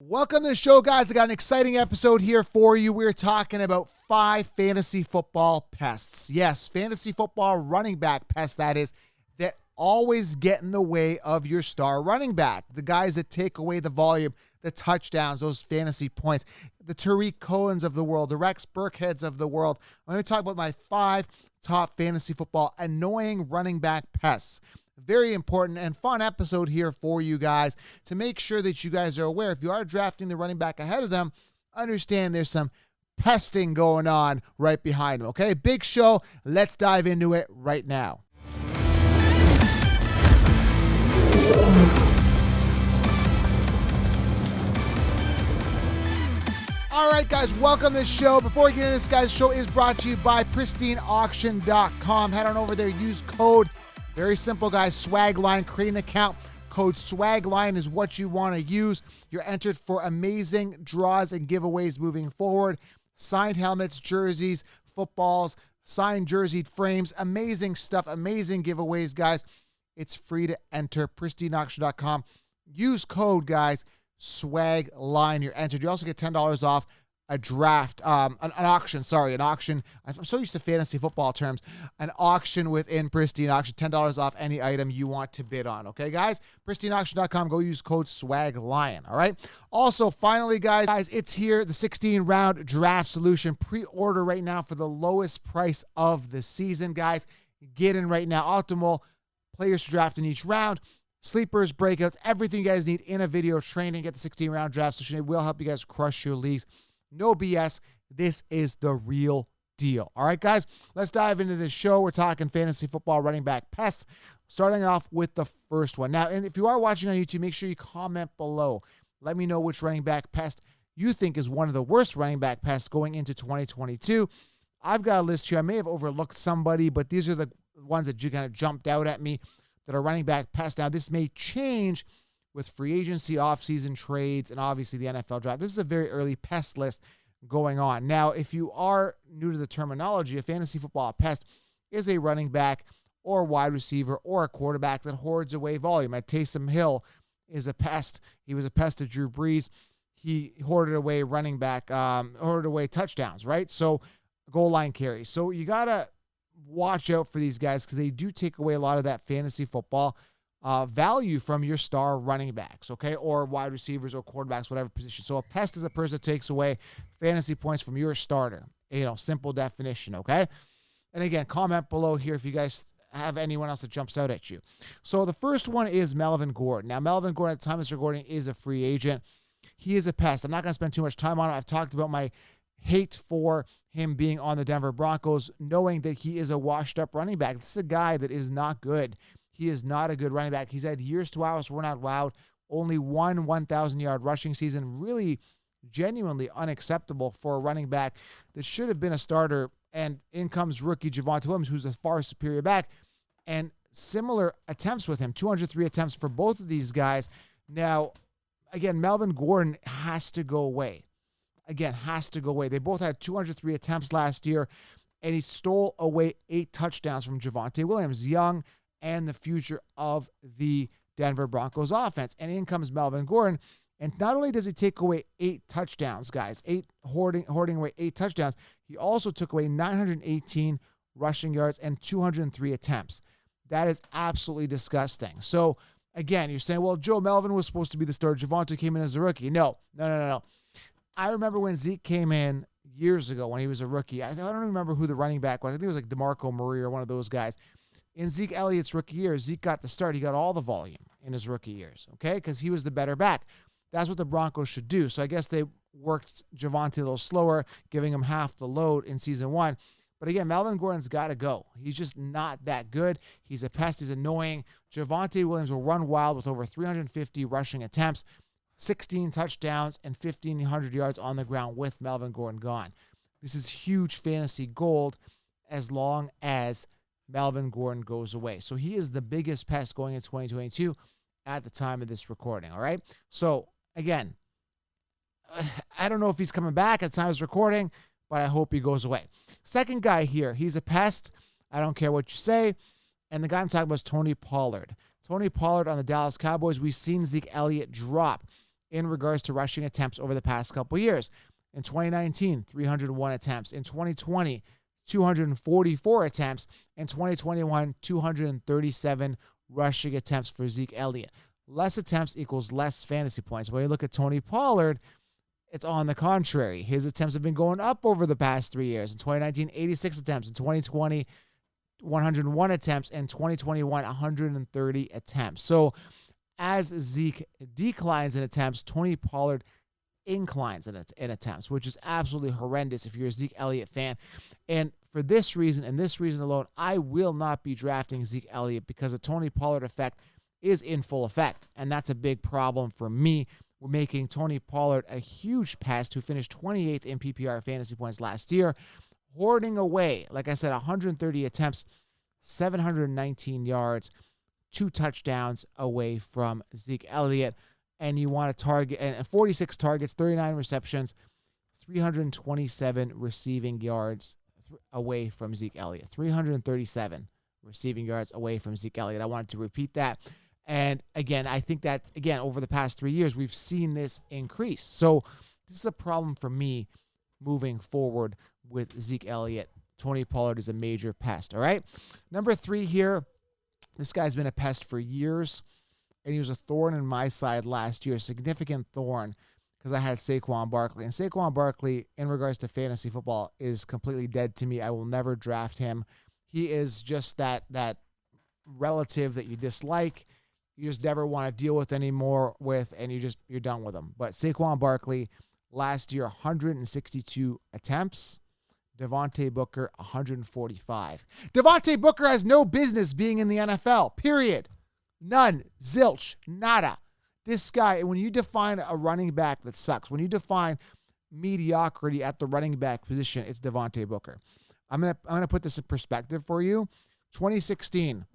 Welcome to the show, guys. I got an exciting episode here for you. We're talking about 5 fantasy football pests. Yes, fantasy football running back pests, that is, that always get in the way of your star running back. The guys that take away the volume, the touchdowns, those fantasy points, the Tariq Cohens of the world, the Rex Burkheads of the world. I'm going to talk about my 5 top fantasy football annoying running back pests. Very important and fun episode here for you guys to make sure that you guys are aware. If you are drafting the running back ahead of them, understand there's some pesting going on right behind them, okay? Big show. Let's dive into it right now. All right, guys, welcome to the show. Before we get into this, guys, the show is brought to you by pristineauction.com. Head on over there, use code. Very simple, guys. Swagline. Create an account. Code SWAGLINE is what you want to use. You're entered for amazing draws and giveaways moving forward. Signed helmets, jerseys, footballs, signed jersey frames. Amazing stuff. Amazing giveaways, guys. It's free to enter. pristineauction.com. Use code, guys, SWAGLINE. You're entered. You also get $10 off a draft, an auction. I'm so used to fantasy football terms. An auction within Pristine Auction. $10 off any item you want to bid on. Okay, guys? pristineauction.com. Go use code SWAGLION. All right? Also, finally, guys, it's here. The 16-round draft solution. Pre-order right now for the lowest price of the season, guys. Get in right now. Optimal players to draft in each round. Sleepers, breakouts, everything you guys need in a video training. Get the 16-round draft solution. It will help you guys crush your leagues. No BS. This is the real deal. All right, guys, let's dive into this show. We're talking fantasy football running back pests, starting off with the first one. Now, and if you are watching on YouTube, make sure you comment below. Let me know which running back pest you think is one of the worst running back pests going into 2022. I've got a list here. I may have overlooked somebody, but these are the ones that you kind of jumped out at me that are running back pests. Now, this may change with free agency, offseason trades, and obviously the NFL draft. This is a very early pest list going on. Now, if you are new to the terminology, a fantasy football pest is a running back or wide receiver or a quarterback that hoards away volume. At Taysom Hill is a pest. He was a pest of Drew Brees. He hoarded away running back, hoarded away touchdowns, right? So goal line carries. So you got to watch out for these guys because they do take away a lot of that fantasy football value from your star running backs, okay, or wide receivers or quarterbacks, whatever position. So a pest is a person that takes away fantasy points from your starter. Simple definition, okay? And again, comment below here if you guys have anyone else that jumps out at you. So the first one is Melvin Gordon. Now, Melvin Gordon, at the time of this recording, is a free agent. He is a pest. I'm not going to spend too much time on it. I've talked about my hate for him being on the Denver Broncos, knowing that he is a washed-up running back. This is a guy that is not good. He is not a good running back. He's had years to wow us. We're not wowed. Only one 1,000-yard rushing season. Really, genuinely unacceptable for a running back that should have been a starter. And in comes rookie Devontae Williams, who's a far superior back. And similar attempts with him. 203 attempts for both of these guys. Now, again, Melvin Gordon has to go away. Again, has to go away. They both had 203 attempts last year. And he stole away 8 touchdowns from Devontae Williams. Young and the future of the Denver Broncos offense. And in comes Melvin Gordon. And not only does he take away 8 touchdowns, guys, hoarding away 8 touchdowns, he also took away 918 rushing yards and 203 attempts. That is absolutely disgusting. So, again, you're saying, well, Joe, Melvin was supposed to be the starter. Javonte came in as a rookie. No. I remember when Zeke came in years ago when he was a rookie. I don't remember who the running back was. I think it was like DeMarco Murray or one of those guys. In Zeke Elliott's rookie year, Zeke got the start. He got all the volume in his rookie years, okay, because he was the better back. That's what the Broncos should do. So I guess they worked Javonte a little slower, giving him half the load in season 1. But again, Melvin Gordon's got to go. He's just not that good. He's a pest. He's annoying. Javonte Williams will run wild with over 350 rushing attempts, 16 touchdowns, and 1,500 yards on the ground with Melvin Gordon gone. This is huge fantasy gold as long as Melvin Gordon goes away. So he is the biggest pest going in 2022 at the time of this recording, all right? So, again, I don't know if he's coming back at the time of this recording, but I hope he goes away. Second guy here, he's a pest. I don't care what you say. And the guy I'm talking about is Tony Pollard. Tony Pollard on the Dallas Cowboys. We've seen Zeke Elliott drop. in regards to rushing attempts over the past couple years. In 2019, 301 attempts. In 2020, 244 attempts. In 2021, 237 rushing attempts for Zeke Elliott. Less attempts equals less fantasy points. When you look at Tony Pollard, it's on the contrary. His attempts have been going up over the past 3 years. In 2019, 86 attempts. In 2020, 101 attempts. In 2021, 130 attempts. So as Zeke declines in attempts, Tony Pollard inclines in attempts, which is absolutely horrendous if you're a Zeke Elliott fan. And for this reason and this reason alone, I will not be drafting Zeke Elliott because the Tony Pollard effect is in full effect. And that's a big problem for me. We're making Tony Pollard a huge pest who finished 28th in PPR fantasy points last year, hoarding away, like I said, 130 attempts, 719 yards, 2 touchdowns away from Zeke Elliott. And you want to target, and 46 targets, 39 receptions, 327 receiving yards away from Zeke Elliott. 337 receiving yards away from Zeke Elliott. I wanted to repeat that. And again, I think that, again, over the past 3 years, we've seen this increase. So this is a problem for me moving forward with Zeke Elliott. Tony Pollard is a major pest, all right? Number 3 here, this guy's been a pest for years, and he was a thorn in my side last year, a significant thorn, because I had Saquon Barkley. And Saquon Barkley, in regards to fantasy football, is completely dead to me. I will never draft him. He is just that relative that you dislike, you just never want to deal with anymore with, and you're done with him. But Saquon Barkley, last year, 162 attempts. Devontae Booker, 145. Devontae Booker has no business being in the NFL, period. None. Zilch. Nada. This guy, when you define a running back that sucks, when you define mediocrity at the running back position, it's Devontae Booker. I'm gonna put this in perspective for you. 2016,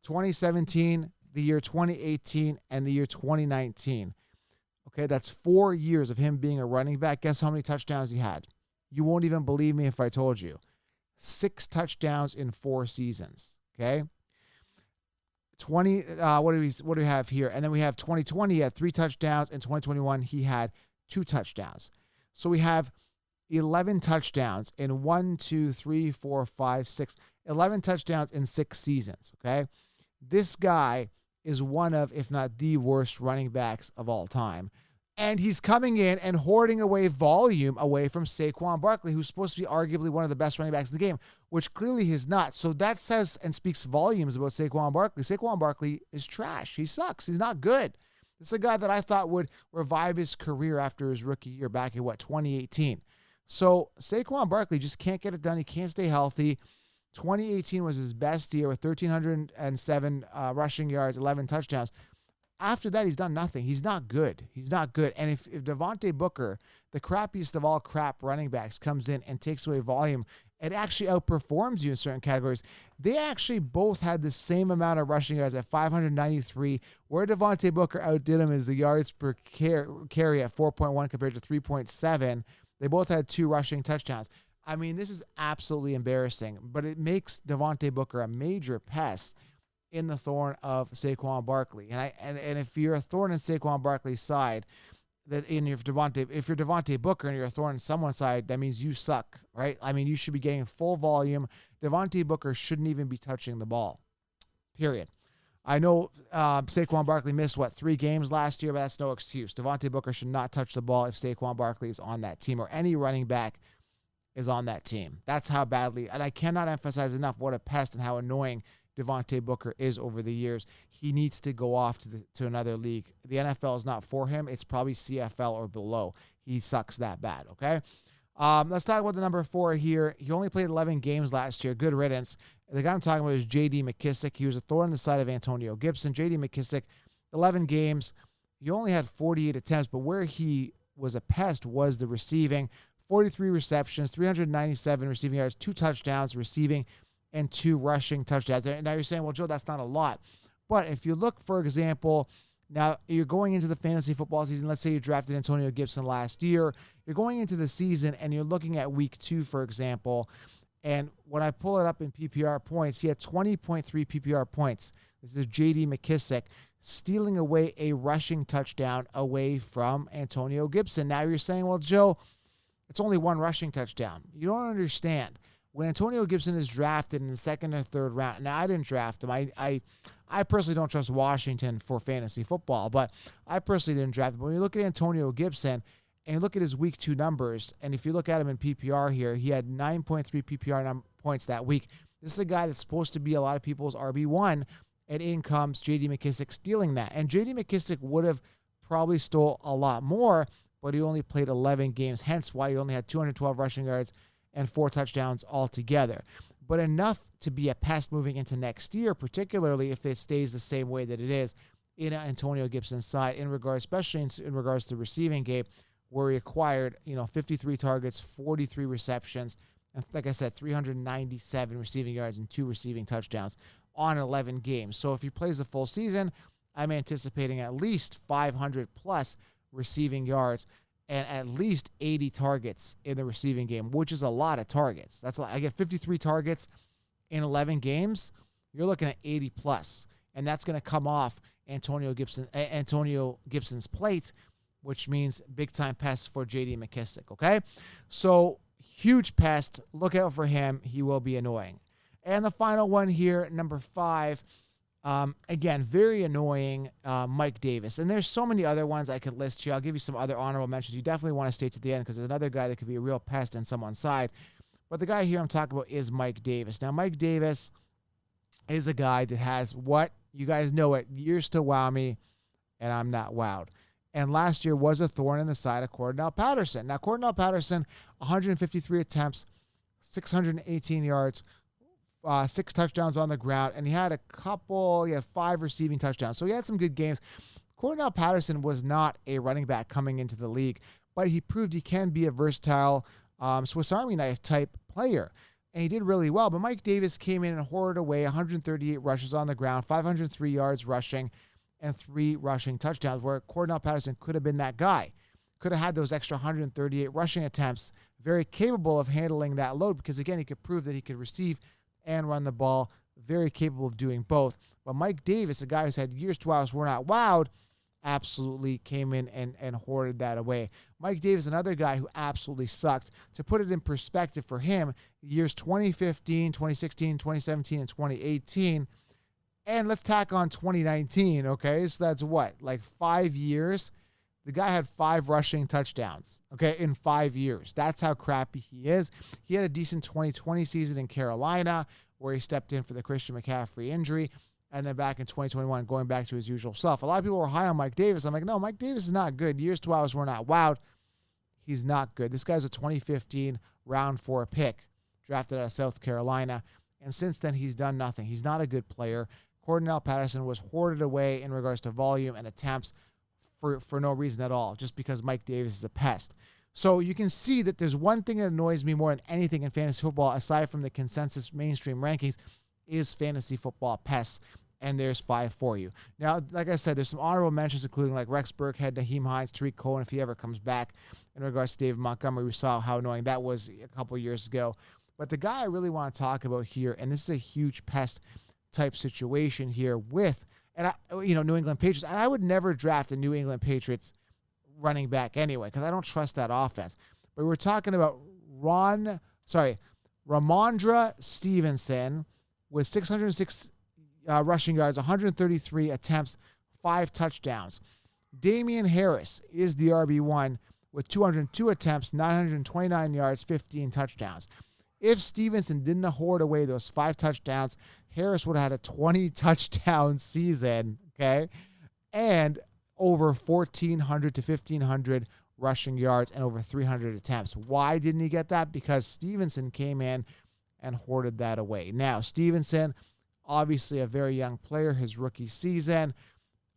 2017, the year 2018, and the year 2019. Okay, that's 4 years of him being a running back. Guess how many touchdowns he had? You won't even believe me if I told you. 6 touchdowns in 4 seasons. Okay. 20. What do we have here? And then we have 2020. He had 3 touchdowns. In 2021, he had 2 touchdowns. So we have 11 touchdowns in 11 touchdowns in 6 seasons. Okay. This guy is one of, if not the worst running backs of all time. And he's coming in and hoarding away volume away from Saquon Barkley, who's supposed to be arguably one of the best running backs in the game, which clearly he's not. So that says and speaks volumes about Saquon Barkley. Saquon Barkley is trash. He sucks. He's not good. This is a guy that I thought would revive his career after his rookie year back in, 2018. So Saquon Barkley just can't get it done. He can't stay healthy. 2018 was his best year with 1,307 rushing yards, 11 touchdowns. After that, he's done nothing. He's not good. He's not good. And if Devontae Booker, the crappiest of all crap running backs, comes in and takes away volume, it actually outperforms you in certain categories. They actually both had the same amount of rushing yards at 593. Where Devontae Booker outdid him is the yards per carry at 4.1 compared to 3.7. They both had 2 rushing touchdowns. I mean, this is absolutely embarrassing, but it makes Devontae Booker a major pest in the thorn of Saquon Barkley. And if you're a thorn in Saquon Barkley's side, if you're Devontae Booker and you're a thorn in someone's side, that means you suck, right? I mean, you should be getting full volume. Devontae Booker shouldn't even be touching the ball, period. I know Saquon Barkley missed, 3 games last year, but that's no excuse. Devontae Booker should not touch the ball if Saquon Barkley is on that team or any running back is on that team. That's how badly, and I cannot emphasize enough what a pest and how annoying Devontae Booker is over the years. He needs to go off to another league. The NFL is not for him. It's probably CFL or below. He sucks that bad, okay? Let's talk about the number 4 here. He only played 11 games last year. Good riddance. The guy I'm talking about is J.D. McKissick. He was a thorn in the side of Antonio Gibson. J.D. McKissick, 11 games. He only had 48 attempts, but where he was a pest was the receiving. 43 receptions, 397 receiving yards, 2 touchdowns receiving, and 2 rushing touchdowns. And now you're saying, well, Joe, that's not a lot. But if you look, for example, now you're going into the fantasy football season. Let's say you drafted Antonio Gibson last year. You're going into the season and you're looking at week 2, for example. And when I pull it up in PPR points, he had 20.3 PPR points. This is J.D. McKissick. stealing away a rushing touchdown away from Antonio Gibson. Now you're saying, well, Joe, it's only one rushing touchdown. You don't understand. When Antonio Gibson is drafted in the second or third round, now I didn't draft him. I personally don't trust Washington for fantasy football, but I personally didn't draft him. But when you look at Antonio Gibson and you look at his week 2 numbers, and if you look at him in PPR here, he had 9.3 PPR points that week. This is a guy that's supposed to be a lot of people's RB1, and in comes J.D. McKissic stealing that. And J.D. McKissic would have probably stole a lot more, but he only played 11 games, hence why he only had 212 rushing yards and 4 touchdowns altogether. But enough to be a pest moving into next year, particularly if it stays the same way that it is in Antonio Gibson's side, especially in regards to receiving game, where he acquired 53 targets, 43 receptions, and like I said, 397 receiving yards and 2 receiving touchdowns on 11 games. So if he plays the full season, I'm anticipating at least 500 plus receiving yards and at least 80 targets in the receiving game, which is a lot of targets. That's a lot. I get 53 targets in 11 games. You're looking at 80 plus, and that's going to come off Antonio Gibson's plate, which means big time pest for J.D. McKissic. Okay, so huge pest. Look out for him. He will be annoying. And the final one here, number 5. Again, very annoying, Mike Davis. And there's so many other ones I could list here. I'll give you some other honorable mentions. You definitely want to stay to the end because there's another guy that could be a real pest on someone's side. But the guy here I'm talking about is Mike Davis. Now, Mike Davis is a guy that has what? You guys know it. Years to wow me, and I'm not wowed. And last year was a thorn in the side of Cordell Patterson. Now, Cordell Patterson, 153 attempts, 618 yards, 6 touchdowns on the ground, and he had 5 receiving touchdowns. So he had some good games. Cordell Patterson was not a running back coming into the league, but he proved he can be a versatile Swiss Army knife type player, and he did really well. But Mike Davis came in and hoarded away 138 rushes on the ground, 503 yards rushing, and 3 rushing touchdowns, where Cordell Patterson could have been that guy. Could have had those extra 138 rushing attempts, very capable of handling that load because, again, he could prove that he could receive and run the ball, very capable of doing both. But Mike Davis, a guy who's had years to wow, we're not wowed, absolutely came in and hoarded that away. Mike Davis, another guy who absolutely sucked. To put it in perspective for him, years 2015, 2016, 2017, and 2018, and let's tack on 2019, okay? So that's what, like 5 years? The guy had 5 rushing touchdowns, okay, in 5 years. That's how crappy he is. He had a decent 2020 season in Carolina where he stepped in for the Christian McCaffrey injury, and then back in 2021, going back to his usual self. A lot of people were high on Mike Davis. I'm like, no, Mike Davis is not good. Years to hours, we're not wowed. He's not good. This guy's a 2015 round 4 pick, drafted out of South Carolina, and since then he's done nothing. He's not a good player. Cordell Patterson was hoarded away in regards to volume and attempts for no reason at all, just because Mike Davis is a pest. So you can see that there's one thing that annoys me more than anything in fantasy football, aside from the consensus mainstream rankings, is fantasy football pests, and there's 5 for you. Now, like I said, there's some honorable mentions, including like Rex Burkhead, Naheem Hines, Tariq Cohen, if he ever comes back. In regards to David Montgomery, we saw how annoying that was a couple years ago. But the guy I really want to talk about here, and this is a huge pest type situation here with, New England Patriots. And I would never draft a New England Patriots running back anyway, because I don't trust that offense. But we're talking about Ramondre Stevenson with 606 rushing yards, 133 attempts, 5 touchdowns. Damian Harris is the RB1 with 202 attempts, 929 yards, 15 touchdowns. If Stevenson didn't hoard away those 5 touchdowns, Harris would have had a 20-touchdown season, okay? And over 1,400 to 1,500 rushing yards and over 300 attempts. Why didn't he get that? Because Stevenson came in and hoarded that away. Now, Stevenson, obviously a very young player, his rookie season,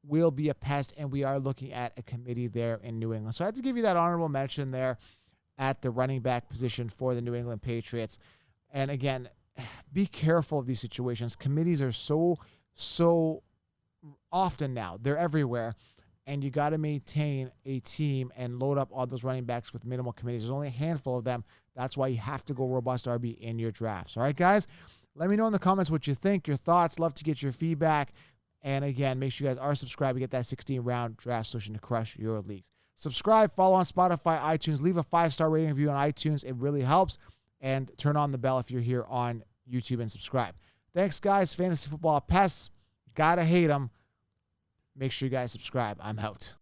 will be a pest, and we are looking at a committee there in New England. So I had to give you that honorable mention there at the running back position for the New England Patriots. And again, be careful of these situations. Committees are so often now. They're everywhere. And you got to maintain a team and load up all those running backs with minimal committees. There's only a handful of them. That's why you have to go robust RB in your drafts. All right, guys? Let me know in the comments what you think, your thoughts. Love to get your feedback. And again, make sure you guys are subscribed to get that 16-round draft solution to crush your leagues. Subscribe, follow on Spotify, iTunes, leave a 5-star rating review on iTunes. It really helps. And turn on the bell if you're here on YouTube and subscribe. Thanks, guys. Fantasy Football Pests. Gotta hate them. Make sure you guys subscribe. I'm out.